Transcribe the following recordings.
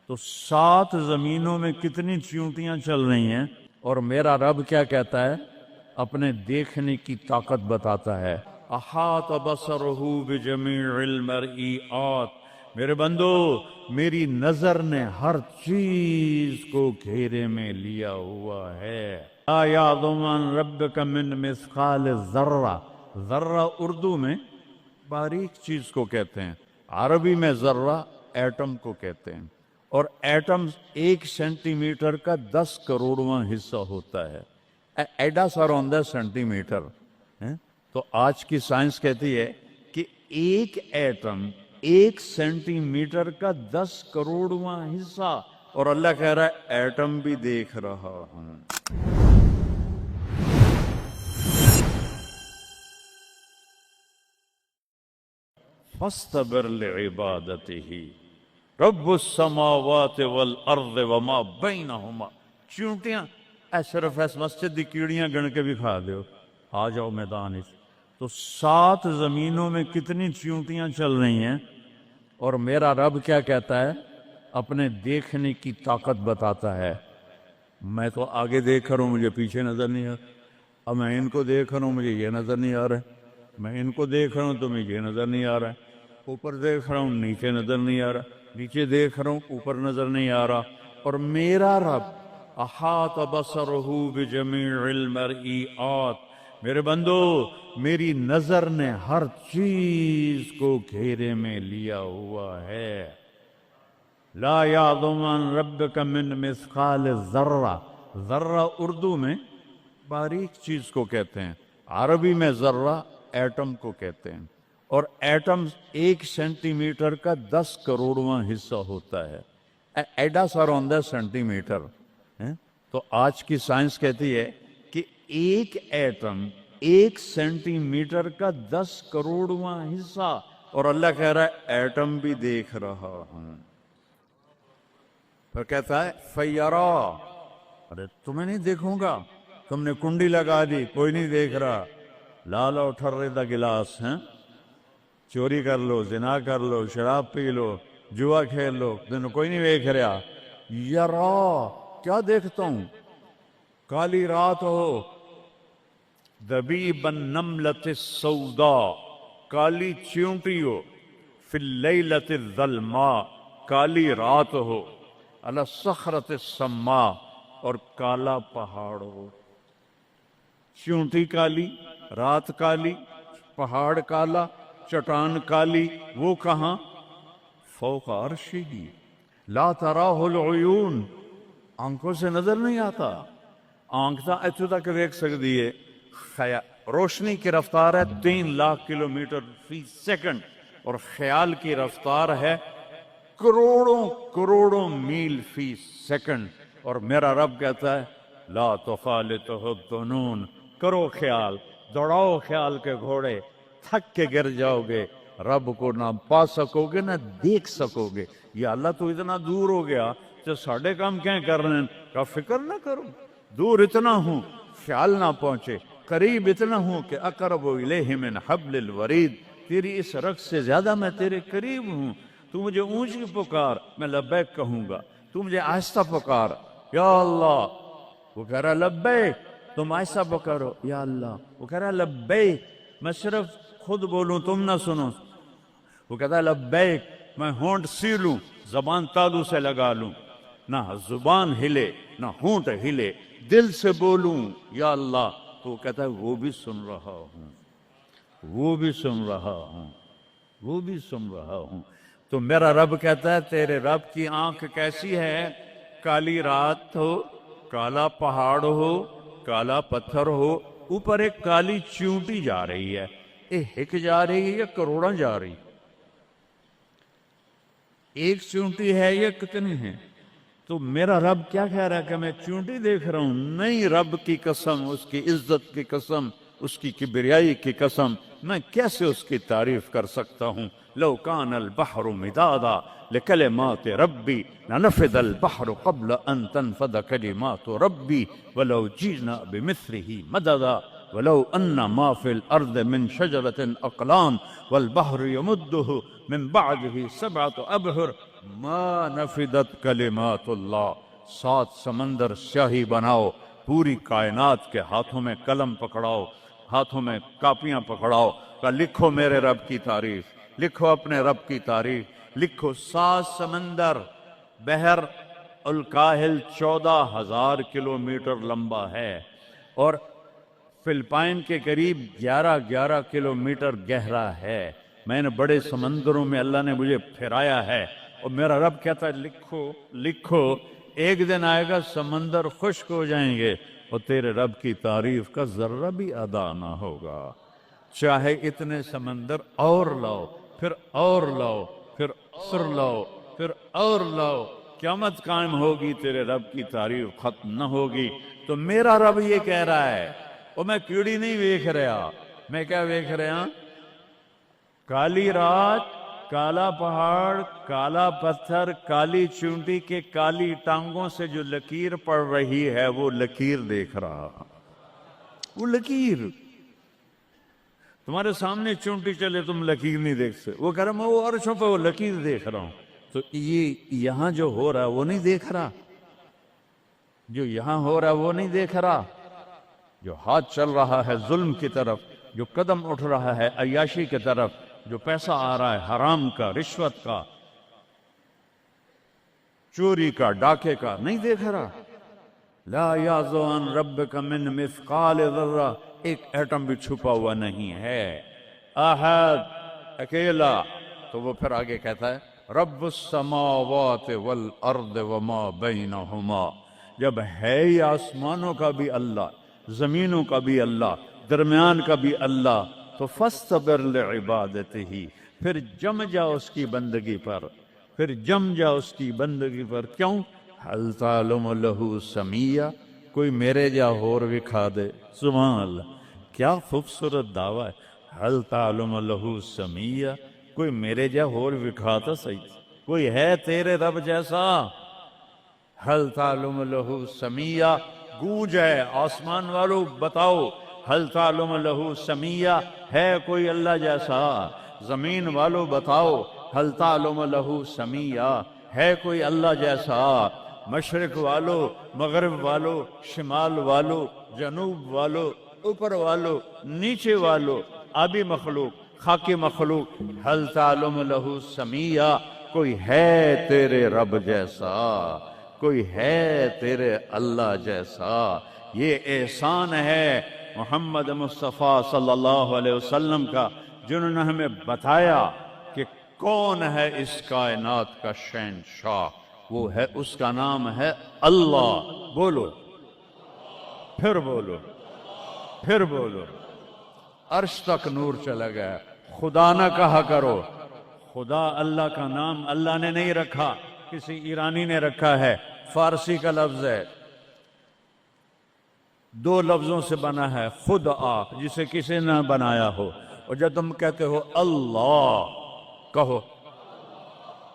تو 7 زمینوں میں کتنی چیونٹیاں چل رہی ہیں، اور میرا رب کیا کہتا ہے؟ اپنے دیکھنے کی طاقت بتاتا ہے۔ احاط بصرہ بجمیع المرئیات، میرے بندو میری نظر نے ہر چیز کو گھیرے میں لیا ہوا ہے۔ لا یعظم عن ربک من مثقال ذرہ، ذرہ اردو میں باریک چیز کو کہتے ہیں، عربی میں ذرہ ایٹم کو کہتے ہیں، اور ایٹم 1 سینٹی میٹر کا 10 کروڑواں حصہ ہوتا ہے۔ ایڈا سارا ہوندہ سینٹی میٹر، تو آج کی سائنس کہتی ہے کہ ایک ایٹم 1 سینٹی میٹر کا 10 کروڑواں حصہ، اور اللہ کہہ رہا ہے ایٹم بھی دیکھ رہا ہوں۔ فاصطبر لعبادته رب السماوات والارض وما بینہما۔ چونٹیاں اے صرف اس مسجد دی کیڑیاں گن کے بھی کھا دیو، آ جاؤ میدان اس۔ تو 7 زمینوں میں کتنی چیونٹیاں چل رہی ہیں، اور میرا رب کیا کہتا ہے؟ اپنے دیکھنے کی طاقت بتاتا ہے۔ میں تو آگے دیکھ رہا ہوں، مجھے پیچھے نظر نہیں آ رہا، اب میں ان کو دیکھ رہا ہوں، مجھے یہ نظر نہیں آ رہا ہے، میں ان کو دیکھ رہا ہوں تو مجھے یہ نظر نہیں آ رہا ہے، اوپر دیکھ رہا ہوں نیچے نظر نہیں آ رہا، نیچے دیکھ رہا ہوں اوپر نظر نہیں آ رہا، اور میرا رب احاط بصرہ بجمیع المرئیات، میرے بندو میری نظر نے ہر چیز کو گھیرے میں لیا ہوا ہے۔ لا یعظم عن ربک من مثقال ذرہ، ذرہ اردو میں باریک چیز کو کہتے ہیں، عربی میں ذرہ ایٹم کو کہتے ہیں، اور ایٹم 1 سینٹی میٹر کا 10 کروڑواں حصہ ہوتا ہے۔ ایڈا سارا ہوندہ سینٹی میٹر، تو آج کی سائنس کہتی ہے کہ ایک ایٹم 1 سینٹی میٹر کا 10 کروڑواں حصہ، اور اللہ کہہ رہا ہے ایٹم بھی دیکھ رہا ہوں۔ پھر کہتا ہے فیرا، ارے تمہیں نہیں دیکھوں گا، تم نے کنڈی لگا دی، کوئی نہیں دیکھ رہا، لالا اٹھر دا گلاس ہیں، چوری کر لو، زنا کر لو، شراب پی لو، جوا کھیل لو، تمہیں کوئی نہیں دیکھ رہا۔ یرا، کیا دیکھتا ہوں؟ کالی رات ہو، دبیب النملۃ السوداء، کالی چیونٹی ہو، فی اللیلۃ الظلماء، کالی رات ہو، علی الصخرۃ السماء، اور کالا پہاڑ ہو۔ چیونٹی کالی، رات کالی، پہاڑ کالا، چٹان کالی، وہ کہاں؟ فوق عرشہ لا تراہ العیون، آنکھوں سے نظر نہیں آتا، آنکھ تا ایتھے تک دیکھ سکتی ہے، روشنی کی رفتار ہے 3 لاکھ کلومیٹر فی سیکنڈ، اور خیال کی رفتار ہے کروڑوں کروڑوں میل فی سیکنڈ، اور میرا رب کہتا ہے لا تخالطہ الظنون، کرو خیال، دوڑاؤ خیال کے گھوڑے، تھک کے گر جاؤ گے، رب کو نہ پا سکو گے نہ دیکھ سکو گے۔ یا اللہ تو اتنا دور ہو گیا تو ساڑھے کام کیا کر رہے ہیں؟ کہ فکر نہ کرو، دور اتنا ہوں خیال نہ پہنچے، قریب اتنا ہوں کہ اقرب الیہ من حبل الورید، تیری اس رگ سے زیادہ میں تیرے قریب ہوں۔ تو مجھے اونچی پکار، میں لبیک کہوں گا، تو مجھے آہستہ پکار، یا اللہ، وہ کہہ رہا لبیک، تم آہستہ پکارو یا اللہ، وہ کہہ رہا لبیک، میں صرف خود بولوں تم نہ سنو، وہ کہتا ہے لبیک، میں ہونٹ سیلوں، زبان تالو سے لگا لوں، نہ زبان ہلے نہ ہونٹ ہلے، دل سے بولوں یا اللہ، تو وہ کہتا ہے وہ بھی سن رہا ہوں، وہ بھی سن رہا ہوں، وہ بھی سن رہا ہوں۔ تو میرا رب کہتا ہے تیرے رب کی آنکھ کیسی ہے؟ کالی رات ہو، کالا پہاڑ ہو، کالا پتھر ہو، اوپر ایک کالی چیونٹی جا رہی ہے، ایک جا رہی ہے یا کروڑاں جا رہی؟ ایک چیونٹی ہے یا کتنی ہیں؟ تو میرا رب کیا کہہ رہا ہے کہ میں چیونٹی دیکھ رہا ہوں؟ نہیں، رب کی قسم، اس کی عزت کی قسم، اس کی کبریائی کی قسم، میں کیسے اس کی تعریف کر سکتا ہوں؟ لو کان البحر مدادا لکلمات ربی لنفد البحر قبل ان تنفد کلمات ربی ولو جئنا بمثله مددا ولو ان ما في الارض من شجرة اقلام والبحر يمده من بعده 7 ابحر ما نفدت کلمات اللہ، 7 سمندر سیاہی بناؤ، پوری کائنات کے ہاتھوں میں قلم پکڑاؤ، ہاتھوں میں کاپیاں پکڑاؤ، کہ لکھو میرے رب کی تعریف، لکھو اپنے رب کی تعریف، لکھو 7 سمندر۔ بحر الکاہل 14,000 کلومیٹر لمبا ہے اور فلپائن کے قریب 11 کلومیٹر گہرا ہے۔ میں نے بڑے سمندروں میں اللہ نے مجھے پھرایا ہے، اور میرا رب کہتا ہے لکھو لکھو، ایک دن آئے گا سمندر خشک ہو جائیں گے اور تیرے رب کی تعریف کا ذرہ بھی ادا نہ ہوگا، چاہے اتنے سمندر اور لاؤ، پھر اور لاؤ، پھر اور لاؤ، پھر اور لاؤ، قیامت قائم ہوگی تیرے رب کی تعریف ختم نہ ہوگی۔ تو میرا رب یہ کہہ رہا ہے، اور میں کیڑی نہیں ویکھ رہا، میں کیا ویکھ رہا؟ کالی رات، کالا پہاڑ، کالا پتھر، کالی چونٹی کے کالی ٹانگوں سے جو لکیر پڑ رہی ہے وہ لکیر دیکھ رہا، وہ لکیر تمہارے سامنے چونٹی چلے تم لکیر نہیں دیکھ سکتے، وہ کہہ رہا میں وہ عرشوں پہ وہ لکیر دیکھ رہا ہوں۔ تو یہ یہاں جو ہو رہا ہے وہ نہیں دیکھ رہا، جو یہاں ہو رہا ہے وہ نہیں دیکھ رہا، جو ہاتھ چل رہا ہے ظلم کی طرف، جو قدم اٹھ رہا ہے عیاشی کی طرف، جو پیسہ آ رہا ہے حرام کا، رشوت کا، چوری کا، ڈاکے کا، نہیں دیکھ رہا۔ لا یعزو عن ربک من مثقال ذرہ، ایک ایٹم بھی چھپا ہوا نہیں ہے، احد، اکیلا۔ تو وہ پھر آگے کہتا ہے رب السماوات والارض وما بینہما، جب ہے ہی آسمانوں کا بھی اللہ، زمینوں کا بھی اللہ، درمیان کا بھی اللہ، تو فاصطبر لعبادتہ، پھر جم جا اس کی بندگی پر، پھر جم جا اس کی بندگی پر۔ کیوں؟ حل تعلم لہ سمیہ، کوئی میرے جا ہور وکھا دے، سبحان اللہ، کیا خوبصورت دعویٰ ہے، حل تعلم لہ سمیہ، کوئی میرے جا ہور وکھا تا صحیح، کوئی ہے تیرے رب جیسا؟ حل تعلم لہ سمیہ، گونج ہے آسمان والو بتاؤ، حل تعلم لہ سمیہ، ہے کوئی اللہ جیسا؟ زمین والو بتاؤ، حل تعلم لہ سمیہ، ہے کوئی اللہ جیسا؟ مشرق والو، مغرب والو، شمال والو، جنوب والو، اوپر والو، نیچے والو، آبی مخلوق، خاکی مخلوق، حل تعلم لہ سمیہ، کوئی ہے تیرے رب جیسا، کوئی ہے تیرے اللہ جیسا؟ یہ احسان ہے محمد مصطفیٰ صلی اللہ علیہ وسلم کا، جنہوں نے ہمیں بتایا کہ کون ہے اس کائنات کا شہنشاہ، وہ ہے، اس کا نام ہے اللہ۔ بولو، پھر بولو، پھر بولو، عرش تک نور چلا گیا۔ خدا نہ کہا کرو، خدا اللہ کا نام اللہ نے نہیں رکھا، کسی ایرانی نے رکھا ہے، فارسی کا لفظ ہے، 2 لفظوں سے بنا ہے، خود آ، جسے کسی نے بنایا ہو، اور جب تم کہتے ہو اللہ، کہو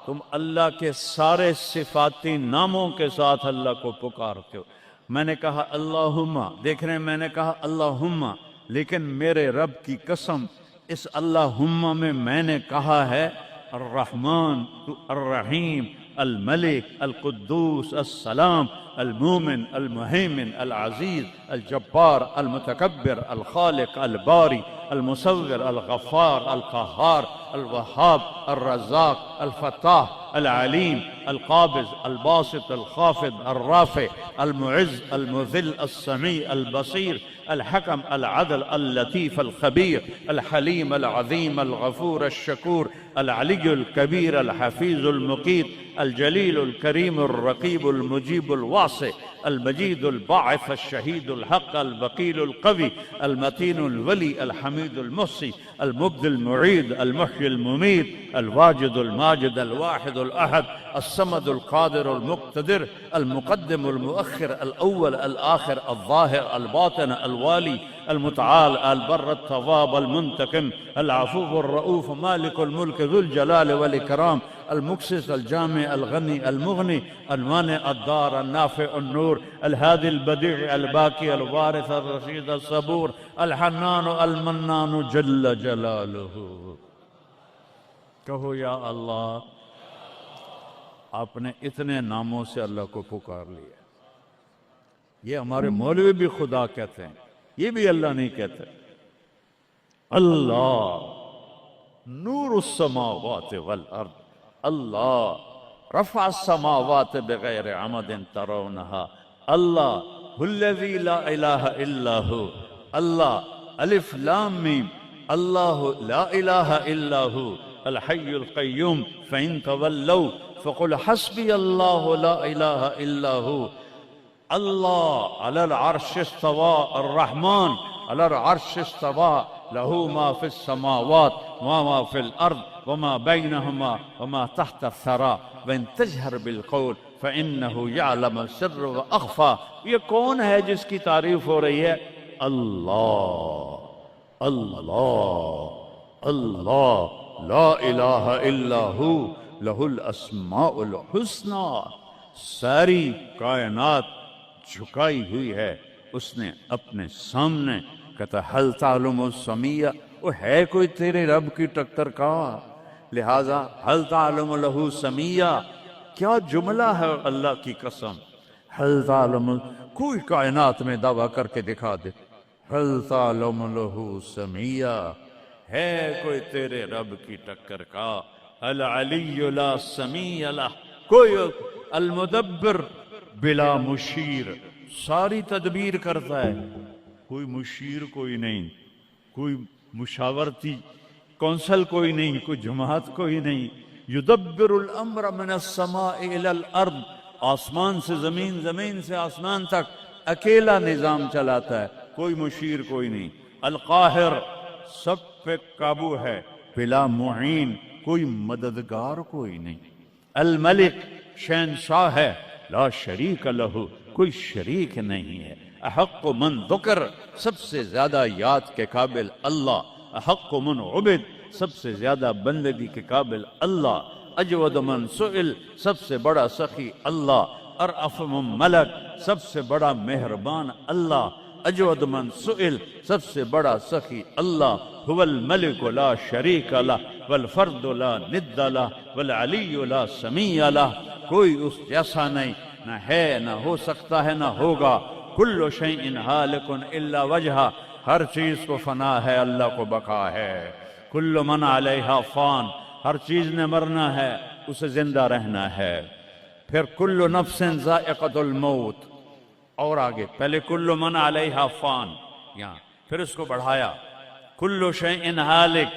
تم اللہ کے سارے صفاتی ناموں کے ساتھ اللہ کو پکارتے ہو۔ میں نے کہا اللہم، دیکھ رہے ہیں میں نے کہا اللہم، لیکن میرے رب کی قسم اس اللہم میں نے کہا ہے الرحمن، الرحیم، الملک، القدوس، السلام، المومن، المہیمن، العزیز، الجبار، المتکبر، الخالق، الباری، المصور، الغفار، القہار، الوہاب، الرزاق، الفتاح، العلیم، القابض، الباسط، الخافض، الرافع، المعز، المذل، السمیع، البصیر، الحکم، العدل، اللطیف، الخبیر، الحلیم، العظیم، الغفور، الشکور، العلی الکبیر، الحفیظ، المقیت، الجلیل، الکریم، الرقیب، المجیب، الواسع، المجید، الباعث، الشہید، الحق، الوکیل، القوی، المتین، الولی، الحمید، المحصی، المبدی، المعید، المحیی، الممید، الواجد، الماجد، الواحد، الأحد، الصمد، القادر، المقتدر، المقدم، المؤخر، الأول، الآخر، الظاهر، الباطن، الوالي، المتعال، البر، التواب، المنتقم، العفو، الرؤوف، مالك الملك، ذو الجلال والإكرام، المقسط، الجامع، الغني، المغني، المانع، الدار، النافع، النور، الهادي، البديع، الباقي، الوارث، الرشيد، الصبور، الحنان، المنان، جل جلاله۔ کہو یا اللہ، آپ نے اتنے ناموں سے اللہ کو پکار لیا. یہ ہمارے مولوی بھی خدا کہتے ہیں, یہ بھی اللہ نہیں کہتے. اللہ نور السماوات والارض, اللہ رفع السماوات بغیر عمد ترونها, اللہ الذی لا الہ الا ہو, اللہ الف لام میم, اللہ لا الہ الا ہو الحی القیوم فإن تولوا فقل حسبی اللہ لا الہ الا ہو. اللہ علی العرش استوى الرحمن علی العرش استوى له ما في السماوات وما في الأرض وما بينهما وما تحت الثرى وإن تجهر بالقول فإنه يعلم السر وأخفى. یہ کون ہے جس کی تعریف ہو رہی ہے؟ اللہ, اللہ, اللہ, لا الہ الا ہو لہ الاسماء الحسنى. ساری کائنات جھکائی ہوئی ہے اس نے اپنے سامنے. کہتا حل تعلم السمیہ, وہ ہے کوئی تیرے رب کی ٹکر کا؟ لہذا حل تعلم لہ سمیہ, کیا جملہ ہے اللہ کی قسم. حل تعلم, کوئی کائنات میں دعویٰ کر کے دکھا دے. حل تعلم لہ سمیہ, ہے کوئی تیرے رب کی ٹکر کا؟ العلی لا سمیہ لہ, کوئی المدبر بلا مشیر, ساری تدبیر کرتا ہے, کوئی مشیر کوئی نہیں, کوئی مشاورتی کونسل کوئی نہیں, کوئی جماعت کوئی نہیں. یدبر الامر من السماء الى الارض, آسمان سے زمین, زمین سے آسمان تک اکیلا نظام چلاتا ہے, کوئی مشیر کوئی نہیں. القاہر, سب پہ قابو ہے, بلا معین, کوئی مددگار کوئی نہیں. الملک, شہنشاہ ہے, لا شریک لہ, کوئی شریک نہیں ہے. احق من ذکر, سب سے زیادہ یاد کے قابل اللہ. احق من عبد, سب سے زیادہ بندگی کے قابل اللہ. اجود من سئل, سب سے بڑا سخی اللہ. ارأف من ملک, سب سے بڑا مہربان اللہ. اجود من سئل, سب سے بڑا سخی اللہ. هو الملک لا شریک لہ والفرد لا ند لہ والعلی لا سمیع لہ, کوئی اس جیسا نہیں, نہ ہے, نہ ہو سکتا ہے, نہ ہوگا. کل شیء ہالک الا وجہہ, ہر چیز کو فنا ہے, اللہ کو بقا ہے. کل من علیہا فان, ہر چیز نے مرنا ہے, اسے زندہ رہنا ہے. پھر کل نفس ذائقۃ الموت, اور آگے پہلے کل من علیہا فان, یہاں پھر اس کو بڑھایا کل شیء ہالک,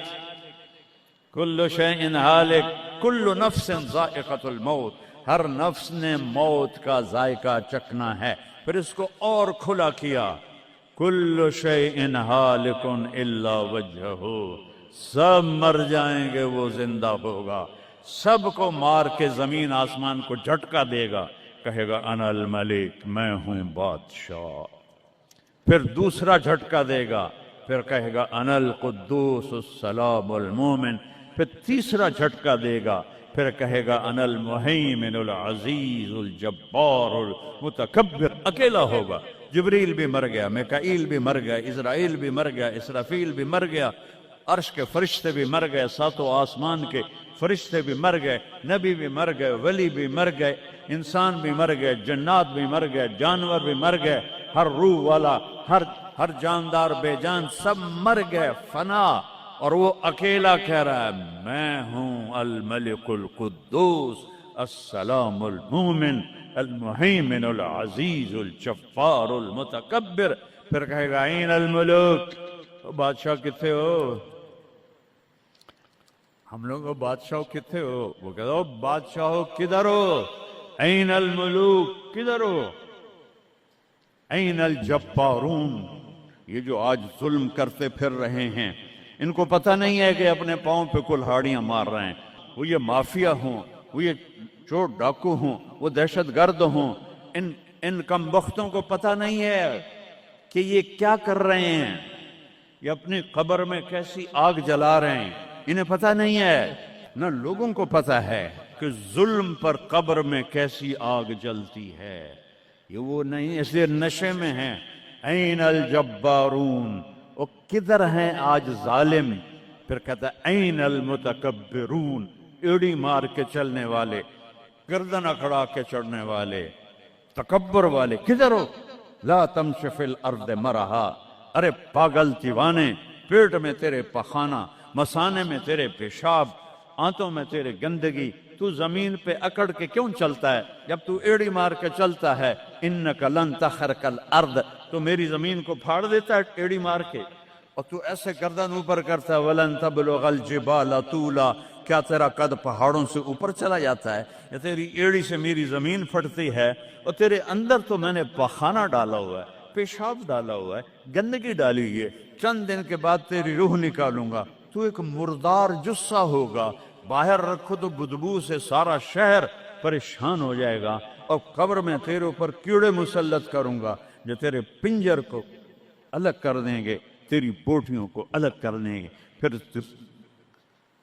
کل شیء ہالک, کل نفس ذائقۃ الموت, ہر نفس نے موت کا ذائقہ چکھنا ہے. پھر اس کو اور کھلا کیا, کل شیء ہالک الا وجہہ, سب مر جائیں گے, وہ زندہ ہوگا. سب کو مار کے زمین آسمان کو جھٹکا دے گا, کہے گا انا الملک, میں ہوں بادشاہ. پھر دوسرا جھٹکا دے گا, پھر کہے گا انا القدوس السلام المومن. پھر تیسرا جھٹکا دے گا, پھر کہے گا انا المہیمن العزیز الجبار المتکبر. اکیلا ہوگا. جبریل بھی مر گیا, میکائیل بھی مر گیا, اسرائیل بھی مر گیا, اسرافیل بھی مر گیا, عرش کے فرشتے بھی مر گئے, ساتوں آسمان کے فرشتے بھی مر گئے, نبی بھی مر گئے, ولی بھی مر گئے, انسان بھی مر گئے, جنات بھی مر گئے, جانور بھی مر گئے, ہر روح والا, ہر جاندار بے جان سب مر گئے, فنا. اور وہ اکیلا کہہ رہا ہے میں ہوں الملک القدوس السلام المومن المہیمن العزیز الجبار المتکبر. پھر کہے گا این الملوک, بادشاہ کتنے ہو؟ ہم لوگ بادشاہ کتنے ہو؟ وہ کہتا ہو بادشاہ کدھر ہو؟ این الملوک, کدھر ہو؟ این الجبارون, یہ جو آج ظلم کرتے پھر رہے ہیں, ان کو پتہ نہیں ہے کہ اپنے پاؤں پہ کلہاڑیاں مار رہے ہیں. وہ یہ مافیا ہوں, وہ یہ چور ڈاکو ہوں, وہ دہشت گرد ہوں, ان کم بختوں کو پتہ نہیں ہے کہ یہ کیا کر رہے ہیں, یہ اپنی قبر میں کیسی آگ جلا رہے ہیں. انہیں پتہ نہیں ہے. نہ لوگوں کو پتہ ہے کہ ظلم پر قبر میں کیسی آگ جلتی ہے. یہ وہ نہیں, اس لیے نشے میں ہیں. این الجبارون, وہ کدھر ہیں آج ظالم؟ پھر کہتا ہے این المتکبرون, ایڑی مار کے چلنے والے. گردن اکڑا کے چڑھنے والے، تکبر والے، کدھر ہو؟ لا تمش فی الارض مرحا، ارے پاگل دیوانے، پیٹ میں تیرے پخانہ، مثانے میں تیرے پیشاب، آنتوں میں تیرے گندگی، تو زمین پہ اکڑ کے کیوں چلتا ہے؟ جب تو ایڑی مار کے چلتا ہے، انک لن تخرق الارض، تو میری زمین کو پھاڑ دیتا ہے ایڑی مار کے، اور تو ایسے گردن اوپر کرتا ہے، ولن تبلغ الجبال طولا، کیا تیرا قد پہاڑوں سے اوپر چلا جاتا ہے؟ یا تیری ایڑی سے میری زمین پھٹتی ہے، اور تیرے اندر تو میں نے پخانہ ڈالا ہوا ہے، پیشاب ڈالا ہوا ہے، گندگی ڈالی ہوئی ہے، چند دن کے بعد تیری روح نکالوں گا، تو ایک مردار جثہ ہوگا، باہر رکھو تو بدبو سے سارا شہر پریشان ہو جائے گا، اور قبر میں تیرے اوپر کیڑے مسلط کروں گا جو تیرے پنجر کو الگ کر دیں گے، تیری بوٹیوں کو الگ کر دیں گے، پھر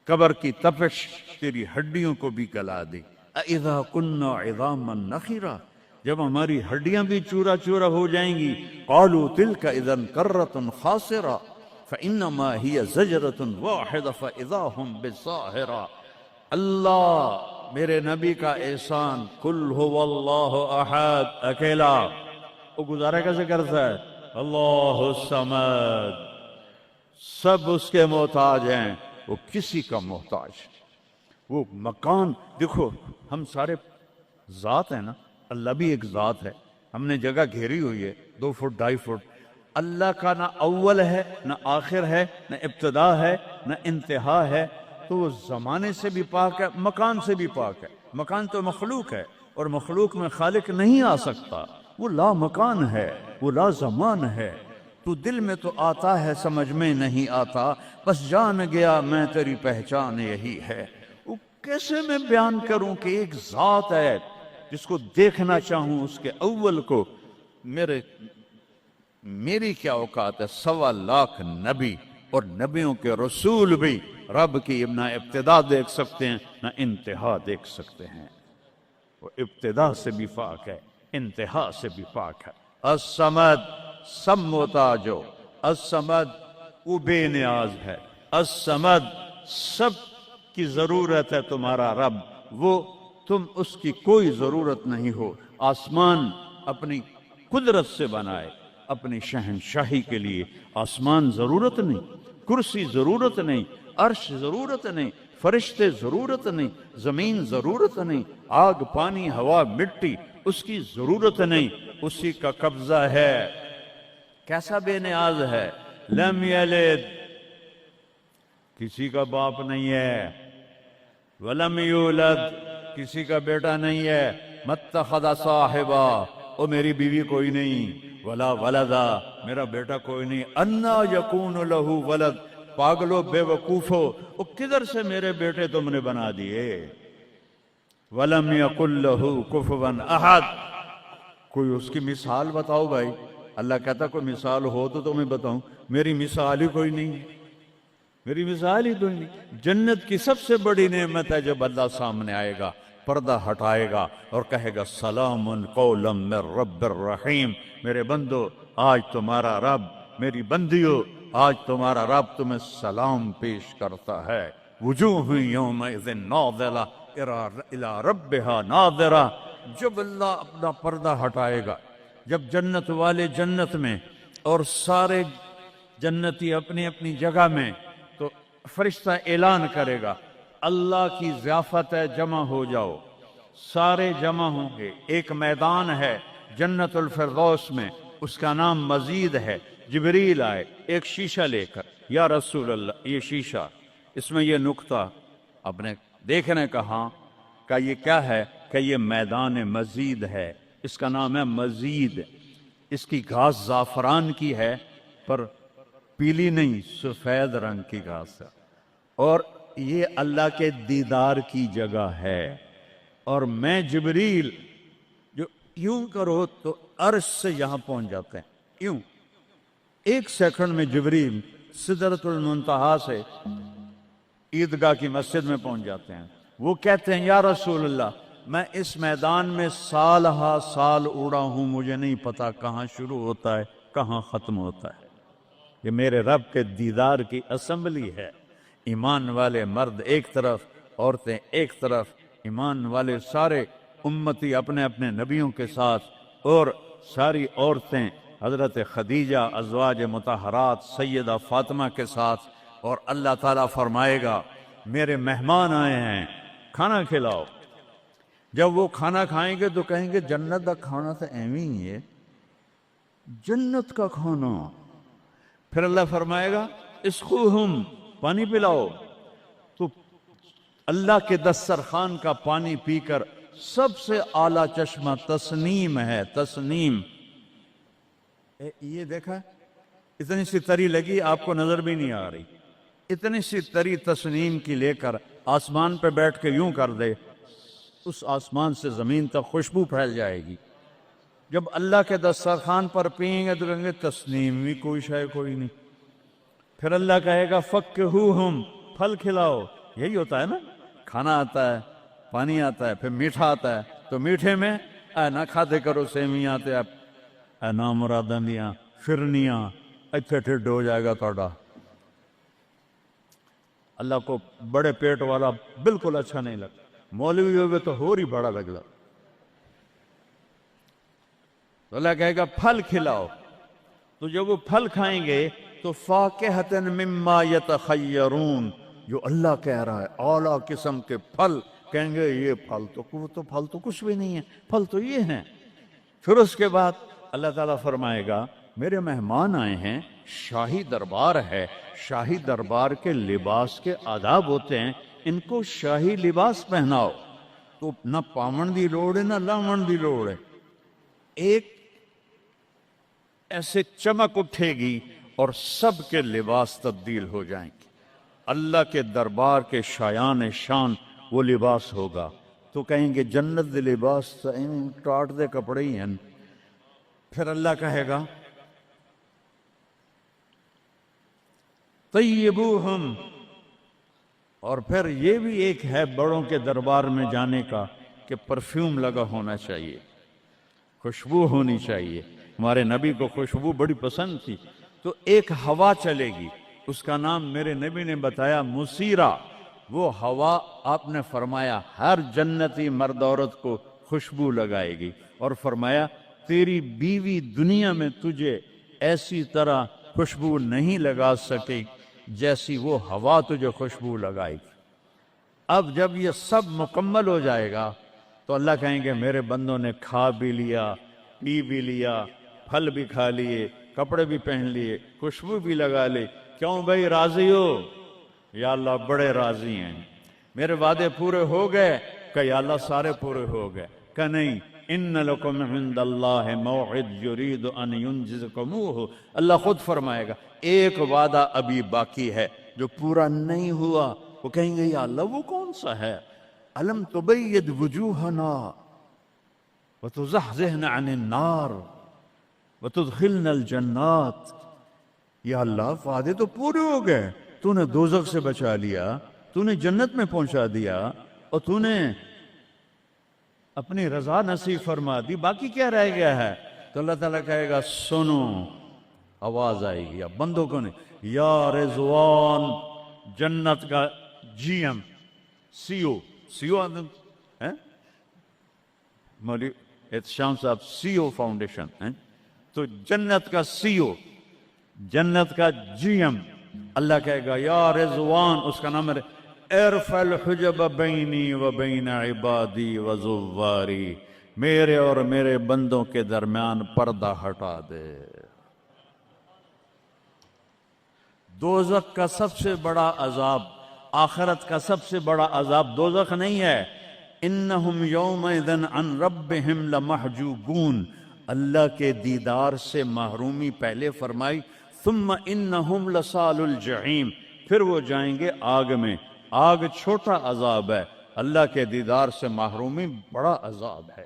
قبر کی تپش تیری ہڈیوں کو بھی گلا دے۔ اذا كنا عظاما نخرا، جب ہماری ہڈیاں بھی چورا چورا ہو جائیں گی، قالوا تلك اذا كرة خاسرة فانما هي زجرة واحدة فاذا هم بالساهرة۔ اللہ میرے نبی کا احسان، قل هو اللہ احد، اکیلا، وہ گزارا کیسے کرتا ہے؟ اللہ الصمد، سب اس کے محتاج ہیں، وہ کسی کا محتاج۔ وہ مکان دیکھو، ہم سارے ذات ہیں نا، اللہ بھی ایک ذات ہے، ہم نے جگہ گھیری ہوئی ہے 2 فٹ 2.5 فٹ، اللہ کا نہ اول ہے نہ آخر ہے نہ ابتدا ہے نہ انتہا ہے، تو وہ زمانے سے بھی پاک ہے، مکان سے بھی پاک ہے۔ مکان تو مخلوق ہے، اور مخلوق میں خالق نہیں آ سکتا، وہ لا مکان ہے، وہ لا زمان ہے۔ تو دل میں تو آتا ہے، سمجھ میں نہیں آتا، بس جان گیا میں تیری پہچان یہی ہے۔ وہ کیسے میں بیان کروں کہ ایک ذات ہے جس کو دیکھنا چاہوں اس کے اول کو، میری کیا اوقات ہے؟ 1.25 لاکھ نبی اور نبیوں کے رسول بھی رب کی نہ ابتدا دیکھ سکتے ہیں نہ انتہا دیکھ سکتے ہیں، وہ ابتدا سے بھی پاک ہے، انتہا سے بھی پاک ہے۔ الصمد، سب محتاج ہو، الصمد وہ بے نیاز ہے، الصمد سب کی ضرورت ہے تمہارا رب، وہ تم اس کی کوئی ضرورت نہیں ہو۔ آسمان اپنی قدرت سے بنائے، اپنی شہنشاہی کے لیے آسمان ضرورت نہیں، کرسی ضرورت نہیں، عرش ضرورت نہیں، فرشتے ضرورت نہیں، زمین ضرورت نہیں، آگ پانی ہوا مٹی اس کی ضرورت نہیں، اسی کا قبضہ ہے۔ کیسا بے نیاز ہے؟ لم یلد، کسی کا باپ نہیں ہے، ولم یولد، کسی کا بیٹا نہیں ہے، متخذ صاحبہ، او میری بیوی کوئی نہیں، ولا ولدا، میرا بیٹا کوئی نہیں، انا یکون لہ ولد، پاگلو بے وقوفو، او کدھر سے میرے بیٹے تم نے بنا دیے؟ ولم یکن لہ کفوا احد، کوئی اس کی مثال بتاؤ بھائی۔ اللہ کہتا کوئی مثال ہو تو تمہیں بتاؤں، میری مثال ہی کوئی نہیں ہے، میری مثال ہی کوئی نہیں۔ جنت کی سب سے بڑی نعمت ہے جب اللہ سامنے آئے گا، پردہ ہٹائے گا اور کہے گا سلام قولا من رب الرحیم، میرے بندو آج تمہارا رب، میری بندیو آج تمہارا رب تمہیں سلام پیش کرتا ہے۔ وجوہ یومئذ ناظرہ الی ربہا ناظرہ، جب اللہ اپنا پردہ ہٹائے گا، جب جنت والے جنت میں اور سارے جنتی اپنی اپنی جگہ میں، تو فرشتہ اعلان کرے گا اللہ کی ضیافت ہے، جمع ہو جاؤ، سارے جمع ہوں گے۔ ایک میدان ہے جنت الفردوس میں، اس کا نام مزید ہے۔ جبریل آئے ایک شیشہ لے کر، یا رسول اللہ یہ شیشہ، اس میں یہ نقطہ آپ نے دیکھنے کہا کہ یہ کیا ہے؟ کہ یہ میدان مزید ہے، اس کا نام ہے مزید۔ اس کی گھاس زعفران کی ہے پر پیلی نہیں، سفید رنگ کی گھاس ہے، اور یہ اللہ کے دیدار کی جگہ ہے۔ اور میں جبریل جو یوں کرو تو عرش سے یہاں پہنچ جاتے ہیں، یوں 1 سیکنڈ میں جبریل سدرۃ المنتہا سے عیدگاہ کی مسجد میں پہنچ جاتے ہیں۔ وہ کہتے ہیں یا رسول اللہ میں اس میدان میں سال ہا سال اڑا ہوں، مجھے نہیں پتا کہاں شروع ہوتا ہے کہاں ختم ہوتا ہے۔ یہ میرے رب کے دیدار کی اسمبلی ہے، ایمان والے مرد ایک طرف، عورتیں ایک طرف، ایمان والے سارے امتی اپنے اپنے نبیوں کے ساتھ اور ساری عورتیں حضرت خدیجہ ازواج مطہرات سیدہ فاطمہ کے ساتھ، اور اللہ تعالیٰ فرمائے گا میرے مہمان آئے ہیں کھانا کھلاؤ۔ جب وہ کھانا کھائیں گے تو کہیں گے جنت کا کھانا تو ایویں ہی ہے، جنت کا کھانا۔ پھر اللہ فرمائے گا اسقوہم، پانی پلاؤ۔ تو اللہ کے دسترخوان کا پانی پی کر سب سے اعلیٰ چشمہ تسنیم ہے، تسنیم۔ یہ دیکھا اتنی سی تری لگی آپ کو نظر بھی نہیں آ رہی، اتنی سی تری تسنیم کی لے کر آسمان پہ بیٹھ کے یوں کر دے، اس آسمان سے زمین تک خوشبو پھیل جائے گی۔ جب اللہ کے دسترخوان پر پئیں گے تو کہیں گے تسنیم بھی کوئی شے کوئی نہیں۔ پھر اللہ کہے گا فکہوہم، پھل کھلاؤ۔ یہی ہوتا ہے نا، کھانا آتا ہے، پانی آتا ہے، پھر میٹھا آتا ہے، تو میٹھے میں اے نہ کھاتے کرو سیویاں تے اے نامراداں دیاں فرنیاں، اتھے ٹھڈ ہو جائے گا توڑا۔ اللہ کو بڑے پیٹ والا بالکل اچھا نہیں لگتا، مولوی ہوئے تو اور ہی بڑا لگتا۔ تو اللہ کہے گا پھل کھلاؤ۔ تو جب وہ پھل کھائیں گے تو فاکہۃ مما یتخیرون، جو اللہ کہہ رہا ہے اعلیٰ قسم کے پھل، کہیں گے یہ پھل تو کچھ بھی نہیں ہے، پھل تو یہ ہیں۔ پھر اس کے بعد اللہ تعالیٰ فرمائے گا میرے مہمان آئے ہیں، شاہی دربار ہے، شاہی دربار کے لباس کے آداب ہوتے ہیں، ان کو شاہی لباس پہناؤ۔ تو نہ پاون دی لوڑ ہے نہ لاون دی لوڑ ہے، ایک ایسے چمک اٹھے گی اور سب کے لباس تبدیل ہو جائیں گے۔ اللہ کے دربار کے شایان شان وہ لباس ہوگا۔ تو کہیں گے جنت دے لباس ٹاٹ دے کپڑے ہی ہیں۔ پھر اللہ کہے گا طیبوہم، اور پھر یہ بھی ایک ہے بڑوں کے دربار میں جانے کا کہ پرفیوم لگا ہونا چاہیے، خوشبو ہونی چاہیے۔ ہمارے نبی کو خوشبو بڑی پسند تھی، تو ایک ہوا چلے گی، اس کا نام میرے نبی نے بتایا مسیرہ۔ وہ ہوا آپ نے فرمایا ہر جنتی مرد عورت کو خوشبو لگائے گی، اور فرمایا تیری بیوی دنیا میں تجھے ایسی طرح خوشبو نہیں لگا سکے جیسی وہ ہوا تجھے خوشبو لگائے گی۔ اب جب یہ سب مکمل ہو جائے گا تو اللہ کہیں گے میرے بندوں نے کھا بھی لیا، پی بھی لیا، پھل بھی کھا لیے، کپڑے بھی پہن لیے، خوشبو بھی لگا لے، کیوں بھائی راضی ہو؟ یا اللہ بڑے راضی ہیں، میرے وعدے پورے ہو گئے؟ کہ یا اللہ سارے پورے ہو گئے۔ کہ نہیں، ان لکم عند اللہ موعد یرید ان ینجزکموہ، اللہ خود فرمائے گا ایک وعدہ ابھی باقی ہے جو پورا نہیں ہوا۔ وہ کہیں گے یا اللہ وہ کون سا ہے؟ الم تبید وجوہنا وتزحزحنا عن النار وتدخلنا الجنات۔ یا اللہ وعدے تو پورے ہو گئے، تو نے دوزخ سے بچا لیا، تو نے جنت میں پہنچا دیا، اور تو نے اپنی رضا نصیب فرما دی، باقی کیا رہ گیا ہے؟ تو اللہ تعالیٰ کہے گا سنو، آواز آئے گی، بندوں کو نہیں، یا رضوان، جنت کا جی ایم سی او مولوی احتشام صاحب سی او فاؤنڈیشن، تو جنت کا سی او، جنت کا جی ایم، اللہ کہے گا یا رضوان، اس کا نام ہے ارفع الحجب بینی و بین عبادی و زواری، میرے اور میرے بندوں کے درمیان پردہ ہٹا دے۔ دوزخ کا سب سے بڑا عذاب، آخرت کا سب سے بڑا عذاب دوزخ نہیں ہے، انہم یومئذ عن ربہم لمحجوبون، اللہ کے دیدار سے محرومی پہلے فرمائی، ثم انہم لصال الجحیم، پھر وہ جائیں گے آگ میں۔ آگ چھوٹا عذاب ہے، اللہ کے دیدار سے محرومی بڑا عذاب ہے۔